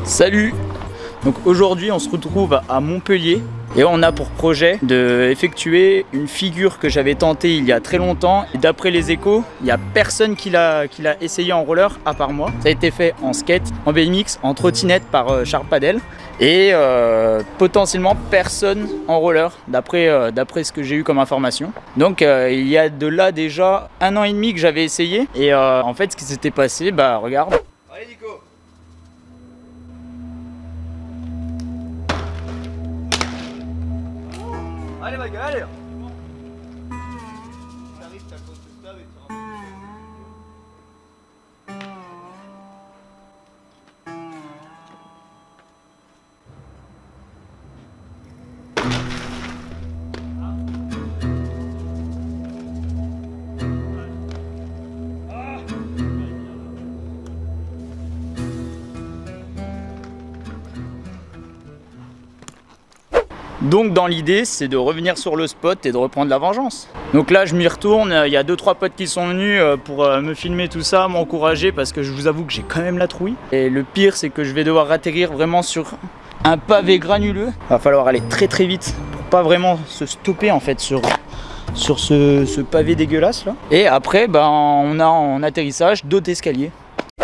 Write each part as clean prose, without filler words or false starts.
Salut! Donc aujourd'hui on se retrouve à Montpellier et on a pour projet d'effectuer une figure que j'avais tentée il y a très longtemps. Et d'après les échos, il n'y a personne qui l'a essayé en roller à part moi. Ça a été fait en skate, en BMX, en trottinette par Charles Padel et potentiellement personne en roller d'après ce que j'ai eu comme information. Donc il y a de là déjà 1 an et demi que j'avais essayé et en fait ce qui s'était passé, bah regarde. Allez Nico. Allez ma gueule, allez. T'arrives, t'as cause de ça et tu rentres. Donc dans l'idée c'est de revenir sur le spot et de reprendre la vengeance. Donc là je m'y retourne, il y a 2-3 potes qui sont venus pour me filmer tout ça, m'encourager parce que je vous avoue que j'ai quand même la trouille. Et le pire c'est que je vais devoir atterrir vraiment sur un pavé granuleux. Va falloir aller très très vite pour pas vraiment se stopper en fait sur ce pavé dégueulasse là. Et après ben, on a en atterrissage d'autres escaliers.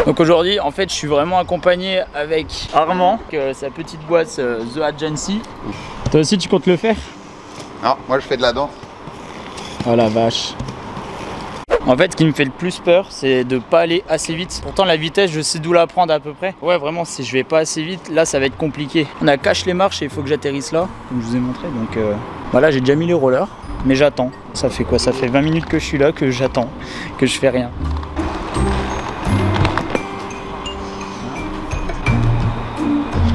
Donc aujourd'hui en fait je suis vraiment accompagné avec Armand, sa petite boîte The Agency. Toi aussi tu comptes le faire? Non, moi je fais de la danse. Oh la vache. En fait ce qui me fait le plus peur c'est de pas aller assez vite. Pourtant la vitesse je sais d'où la prendre à peu près. Ouais vraiment si je vais pas assez vite là ça va être compliqué. On a caché les marches et il faut que j'atterrisse là comme je vous ai montré. Donc voilà j'ai déjà mis les rollers mais j'attends. Ça fait quoi? Ça fait 20 minutes que je suis là que j'attends, que je fais rien.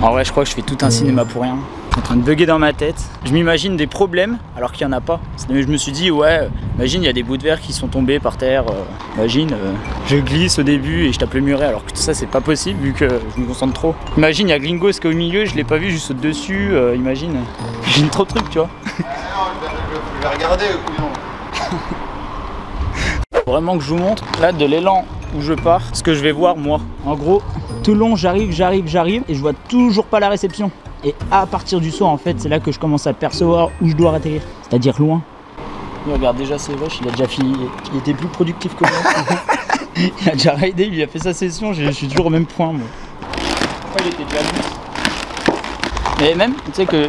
En vrai je crois que je fais tout un cinéma pour rien. En train de bugger dans ma tête. Je m'imagine des problèmes alors qu'il n'y en a pas. Je me suis dit ouais, imagine il y a des bouts de verre qui sont tombés par terre. Imagine je glisse au début et je tape le muret alors que tout ça c'est pas possible vu que je me concentre trop. Imagine il y a Glingos qui est au milieu, je l'ai pas vu, je saute dessus. Imagine trop de trucs tu vois. Non, je vais regarder couillon. Vraiment que je vous montre là de l'élan où je pars, ce que je vais voir moi. En gros, tout le long j'arrive et je vois toujours pas la réception. Et à partir du saut en fait, c'est là que je commence à percevoir où je dois atterrir, c'est-à-dire loin. Il regarde déjà ses vaches, il a déjà fini, il était plus productif que moi. Il a déjà raidé, il a fait sa session, je suis toujours au même point moi. Il était déjà vite. Mais même, tu sais que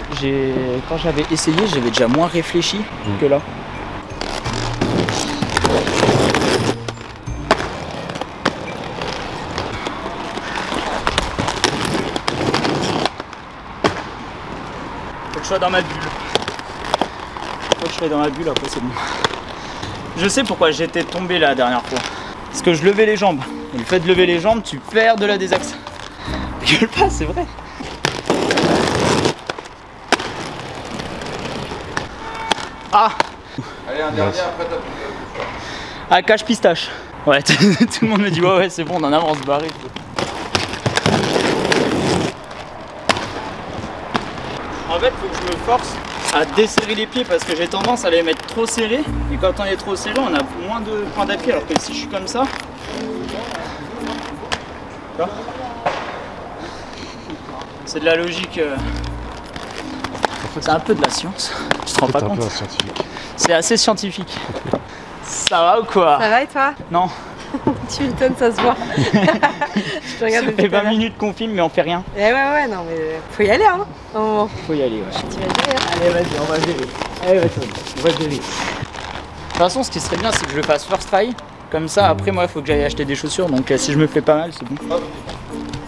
quand j'avais essayé, j'avais déjà moins réfléchi que là. Je sois dans ma bulle. Faut que je sois dans ma bulle, après c'est bon. Je sais pourquoi j'étais tombé la dernière fois. Parce que je levais les jambes. Et le fait de lever les jambes, tu perds de la désaxe. Gueule pas, c'est vrai. Ah! Allez, un dernier, après t'as plus. Ah, cache pistache. Ouais, tout le monde me dit ouais, c'est bon, on en avance barré. En fait, il faut que je me force à desserrer les pieds parce que j'ai tendance à les mettre trop serrés. Et quand on est trop serré, on a moins de points d'appui. Alors que si je suis comme ça, c'est de la logique. C'est un peu de la science. Tu te rends pas compte? C'est assez scientifique. Ça va ou quoi? Ça va et toi? Non. Tu m'étonnes, ça se voit. Je te regarde depuis Ça fait 20 minutes qu'on filme mais on fait rien. Eh ouais, non mais faut y aller hein. Oh. Faut y aller, ouais. T'imagines? Allez, vas-y, on va gérer. Allez, vas-y, on va gérer. De toute façon, ce qui serait bien, c'est que je le fasse first try. Comme ça, après, moi, il faut que j'aille acheter des chaussures. Donc, si je me fais pas mal, c'est bon. Hop.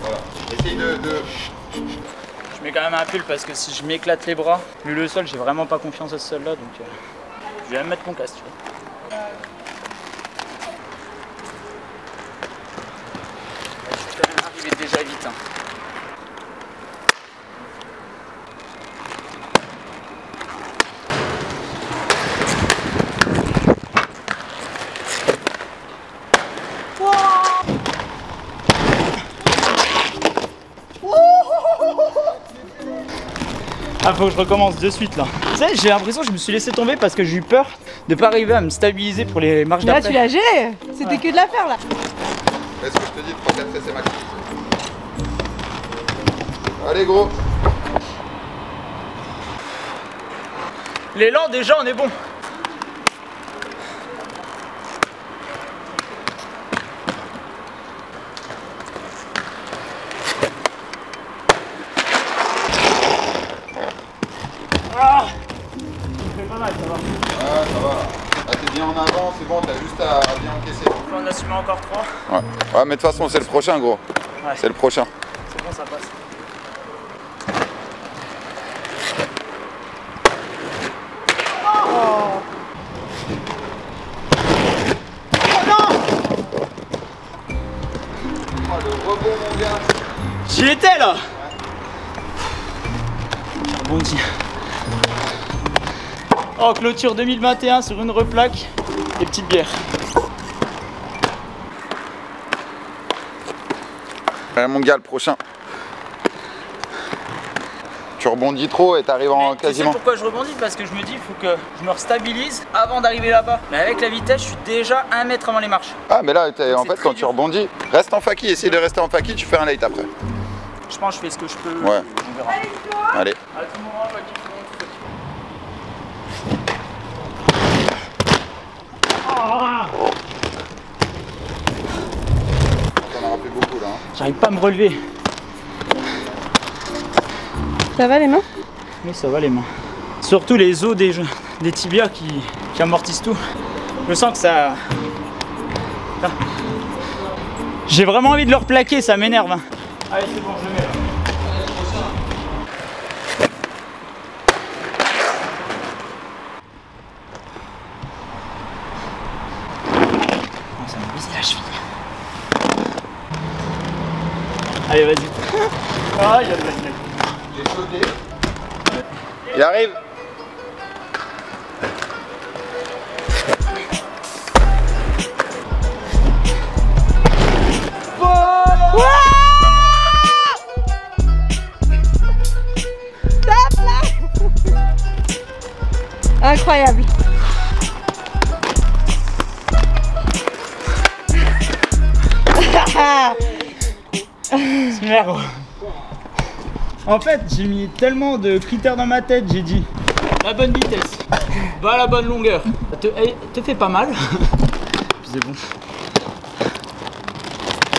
Voilà. Essaye de... Je mets quand même un pull parce que si je m'éclate les bras, vu le sol, j'ai vraiment pas confiance à ce sol-là. Donc, je vais même mettre mon casque, tu vois. Je vais quand même arriver déjà vite. Hein. Ah, faut que je recommence de suite là. Tu sais, j'ai l'impression que je me suis laissé tomber parce que j'ai eu peur de pas arriver à me stabiliser pour les marches d'après. Là, tu l'as géré. C'était que de la faire là. Est-ce que je te dis 3-4 essais max? Allez gros. L'élan déjà on est bon. Ah, ça fait pas mal, ça va. Ouais, ça va. Là t'es bien en avant, c'est bon, t'as juste à bien encaisser. On en assume encore 3. Ouais, ouais mais de toute façon c'est le prochain gros. Ouais. C'est le prochain. C'est bon, ça passe. Oh non! Oh le rebond mon gars. J'y étais là! Rebondi. Oh, clôture 2021 sur une replaque et petite bière. Allez mon gars, le prochain. Tu rebondis trop et t'arrives en Tu sais quasiment. pourquoi je rebondis? Parce que je me dis il faut que je me restabilise avant d'arriver là-bas. Mais avec la vitesse, je suis déjà 1 mètre avant les marches. Ah mais là en fait très quand tu dur. rebondis, reste en faki, essaye de rester en faki, tu fais un late après. Je pense que je fais ce que je peux. Ouais. On verra. Allez. À tout moment, pas qu'il faut. T'en auras plus beaucoup là. Hein. J'arrive pas à me relever. Ça va les mains? Oui, ça va les mains. Surtout les os des tibias qui amortissent tout. Je sens que ça... Ah. J'ai vraiment envie de le replaquer, ça m'énerve. Hein. Allez, c'est bon, je le mets là. Oh, ça m'a brisé la cheville. Allez, vas-y. Ah, il y a de la gueule. J'ai sauté. Il arrive. Incroyable. Merde. En fait, j'ai mis tellement de critères dans ma tête, j'ai dit la bonne vitesse, va à la bonne longueur. Te fait pas mal. C'est bon.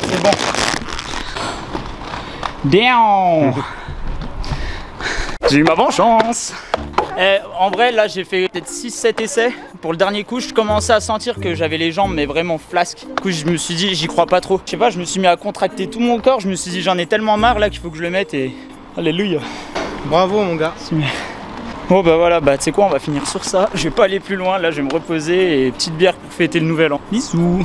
C'est bon. Bien. J'ai eu ma vengeance. En vrai, là, j'ai fait peut-être 6-7 essais. Pour le dernier coup, je commençais à sentir que j'avais les jambes, mais vraiment flasques. Du coup, je me suis dit, j'y crois pas trop. Je sais pas, je me suis mis à contracter tout mon corps. Je me suis dit, j'en ai tellement marre là qu'il faut que je le mette et... Alléluia. Bravo mon gars. Bon bah voilà, bah tu sais quoi, on va finir sur ça. Je vais pas aller plus loin, là je vais me reposer et petite bière pour fêter le nouvel an. Bisous.